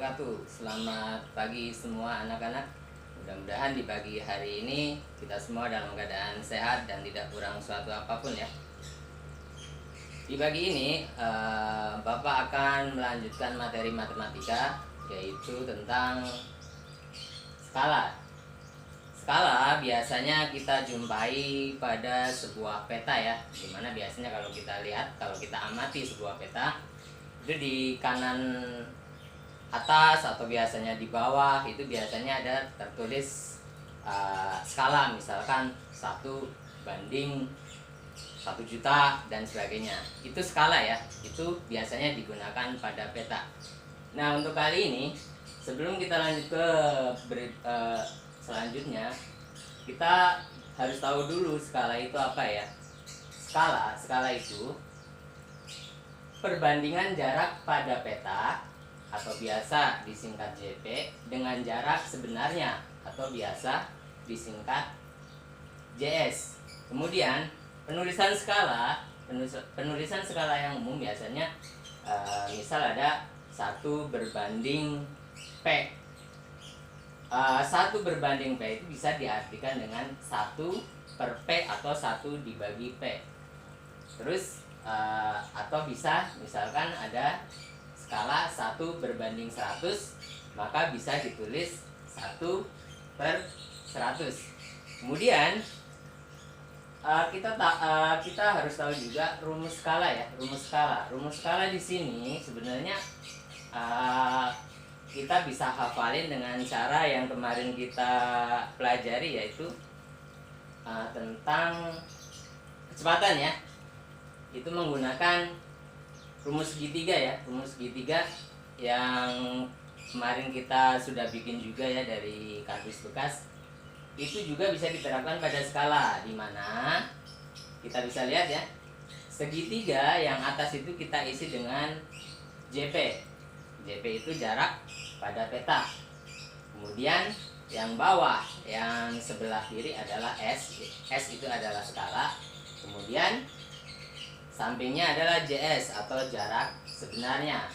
wabarakatuh. Selamat pagi semua anak-anak. Mudah-mudahan di pagi hari ini kita semua dalam keadaan sehat dan tidak kurang suatu apapun ya. Di pagi ini Bapak akan melanjutkan materi matematika, yaitu tentang skala. Skala biasanya kita jumpai pada sebuah peta ya, dimana biasanya kalau kita amati sebuah peta, itu di kanan atas atau biasanya di bawah itu biasanya ada tertulis skala, misalkan 1:1 juta dan sebagainya. Itu skala ya, itu biasanya digunakan pada peta. Nah, untuk kali ini sebelum kita lanjut ke selanjutnya, kita harus tahu dulu skala itu apa ya. Skala itu perbandingan jarak pada peta atau biasa disingkat JP dengan jarak sebenarnya atau biasa disingkat JS. Kemudian penulisan skala yang umum biasanya misal ada 1/P. 1/P itu bisa diartikan dengan 1/P atau 1/P. Terus atau bisa misalkan ada skala 1/100, maka bisa ditulis 1/100. Kemudian kita harus tahu juga rumus skala ya. Rumus skala di sini sebenarnya kita bisa hafalin dengan cara yang kemarin kita pelajari, yaitu tentang kecepatan ya. Itu menggunakan rumus segitiga ya. Rumus segitiga yang kemarin kita sudah bikin juga ya dari kardus bekas. Itu juga bisa diterapkan pada skala, di mana kita bisa lihat ya, segitiga yang atas itu kita isi dengan JP. JP itu jarak pada peta. Kemudian yang bawah, yang sebelah kiri adalah S. S itu adalah skala. Kemudian sampingnya adalah JS atau jarak sebenarnya.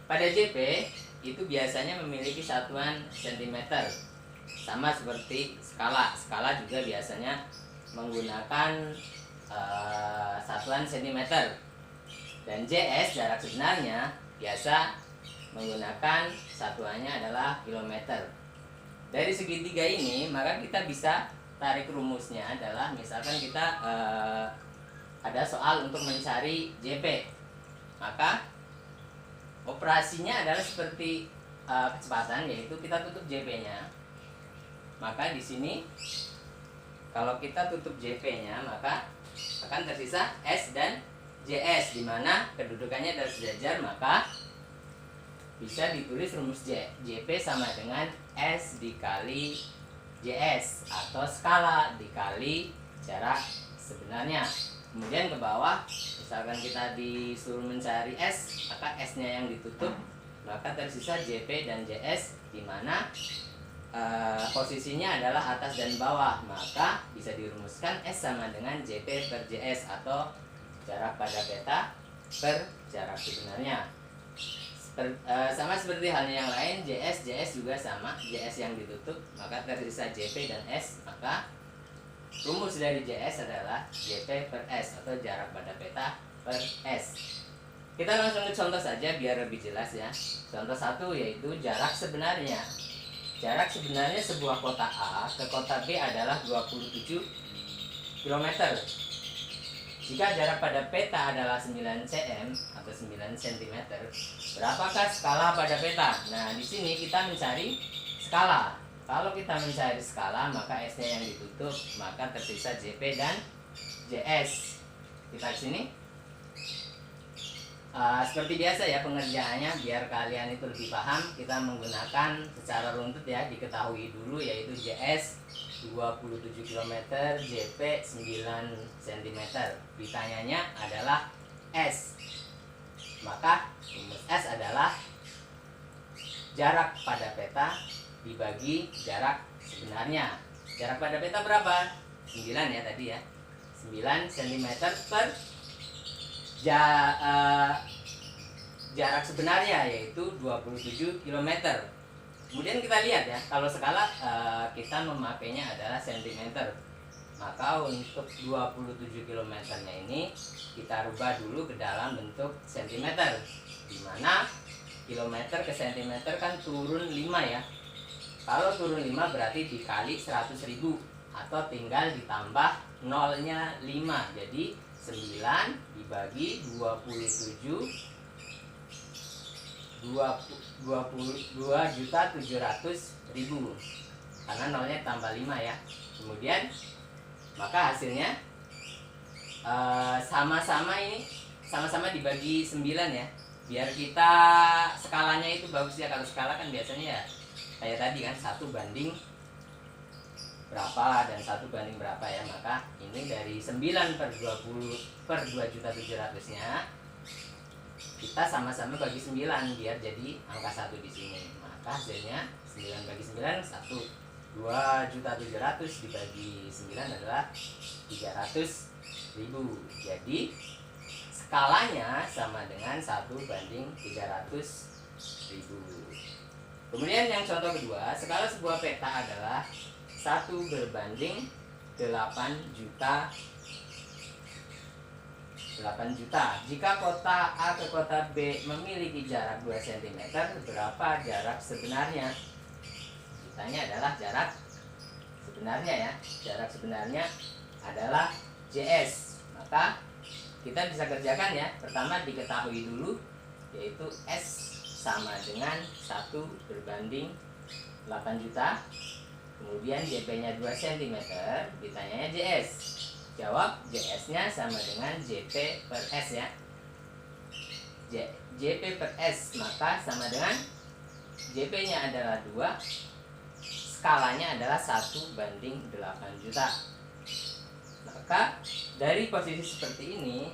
Pada JP itu biasanya memiliki satuan cm, sama seperti skala. Skala juga biasanya menggunakan satuan cm. Dan JS, jarak sebenarnya, biasa menggunakan satuannya adalah kilometer. Dari segitiga ini maka kita bisa tarik rumusnya adalah, misalkan kita ada soal untuk mencari JP, maka operasinya adalah seperti kecepatan, yaitu kita tutup JP-nya. Maka di sini kalau kita tutup JP-nya, maka akan tersisa S dan JS, di mana kedudukannya adalah sejajar, maka bisa ditulis rumus JP sama dengan S dikali JS atau skala dikali jarak sebenarnya. Kemudian ke bawah, misalkan kita disuruh mencari S, maka S-nya yang ditutup, maka tersisa JP dan JS, di mana posisinya adalah atas dan bawah. Maka bisa dirumuskan S sama dengan JP per JS atau jarak pada peta per jarak sebenarnya. Sama seperti halnya yang lain, JS juga sama. JS yang ditutup, maka tersisa JP dan S, maka rumus dari JS adalah JP per S atau jarak pada peta per S. Kita langsung ke contoh saja biar lebih jelas ya. Contoh 1 yaitu jarak sebenarnya. Jarak sebenarnya sebuah kota A ke kota B adalah 27 km. Jika jarak pada peta adalah 9 cm atau 9 cm, berapakah skala pada peta? Nah, di sini kita mencari skala. Kalau kita mencari skala, maka S-nya yang ditutup, maka tersisa JP dan JS. Kita sini seperti biasa ya pengerjaannya, biar kalian itu lebih paham, kita menggunakan secara runtut ya, diketahui dulu, yaitu JS 27 km, JP 9 cm. Ditanyanya adalah S, maka rumus S adalah jarak pada peta dibagi jarak sebenarnya. Jarak pada peta berapa? 9 ya tadi ya. 9 cm per jarak sebenarnya, yaitu 27 km. Kemudian kita lihat ya, kalau skala kita memakainya adalah cm. Maka untuk 27 km-nya ini kita rubah dulu ke dalam bentuk cm, dimana kilometer ke cm kan turun 5 ya. Kalau turun 5 berarti dikali 100.000, atau tinggal ditambah nolnya 5. Jadi 9 dibagi 27, 22.700.000, karena nolnya tambah 5 ya. Kemudian maka hasilnya sama-sama dibagi 9 ya, biar kita skalanya itu bagus ya. Kalau skala kan biasanya ya kayak tadi kan 1 banding berapa dan 1 banding berapa ya. Maka ini dari 9 per 2.700 nya kita sama-sama bagi 9 biar jadi angka 1 di sini. Maka hasilnya 9 bagi 9 1. 2.700.000 dibagi 9 adalah 300.000. Jadi skalanya sama dengan 1 banding 300.000. Kemudian yang contoh kedua, skala sebuah peta adalah 1 berbanding 8 juta. Jika kota A ke kota B memiliki jarak 2 cm, berapa jarak sebenarnya? Ditanya adalah jarak sebenarnya ya. Jarak sebenarnya adalah JS. Maka kita bisa kerjakan ya. Pertama diketahui dulu, yaitu S sama dengan 1 berbanding 8 juta. Kemudian JP-nya 2 cm, ditanyanya JS. Jawab JS-nya sama dengan JP per S ya. JP per S maka sama dengan JP-nya adalah 2, skalanya adalah 1 banding 8 juta. Maka dari posisi seperti ini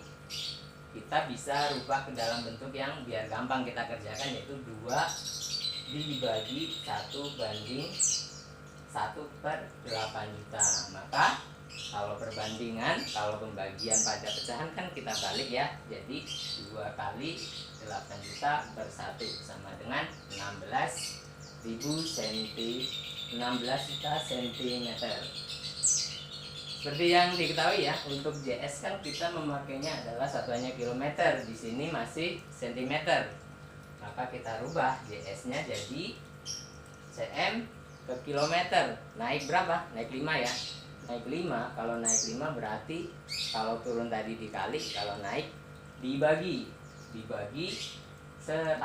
kita bisa rubah ke dalam bentuk yang biar gampang kita kerjakan, yaitu 2 dibagi 1 banding 1 per 8 juta. Maka kalau perbandingan, kalau pembagian pada pecahan kan kita balik ya. Jadi 2 kali 8 juta per 1 sama dengan 16.000 juta sentimeter. Seperti yang diketahui ya, untuk JS kan kita memakainya adalah satuannya kilometer. Di sini masih sentimeter. Maka kita rubah JS-nya jadi cm ke kilometer. Naik berapa? Naik 5 ya. Naik 5, kalau naik 5 berarti kalau turun tadi dikali, kalau naik dibagi 100.000,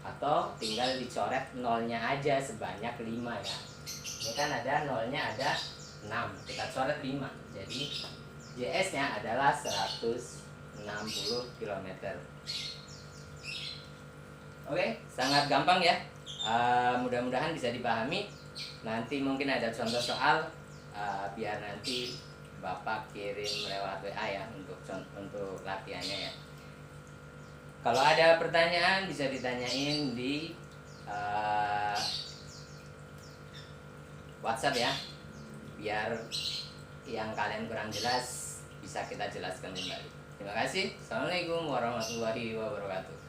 atau tinggal dicoret nolnya aja sebanyak 5 ya. Ini kan ada nolnya ada 6, kita coret 5. Jadi JS-nya adalah 160 km. Oke, sangat gampang ya. Mudah-mudahan bisa dipahami. Nanti mungkin ada contoh soal, biar nanti Bapak kirim lewat WA ya untuk latihannya ya. Kalau ada pertanyaan bisa ditanyain di WhatsApp ya, biar yang kalian kurang jelas bisa kita jelaskan kembali. Terima kasih. Assalamualaikum warahmatullahi wabarakatuh.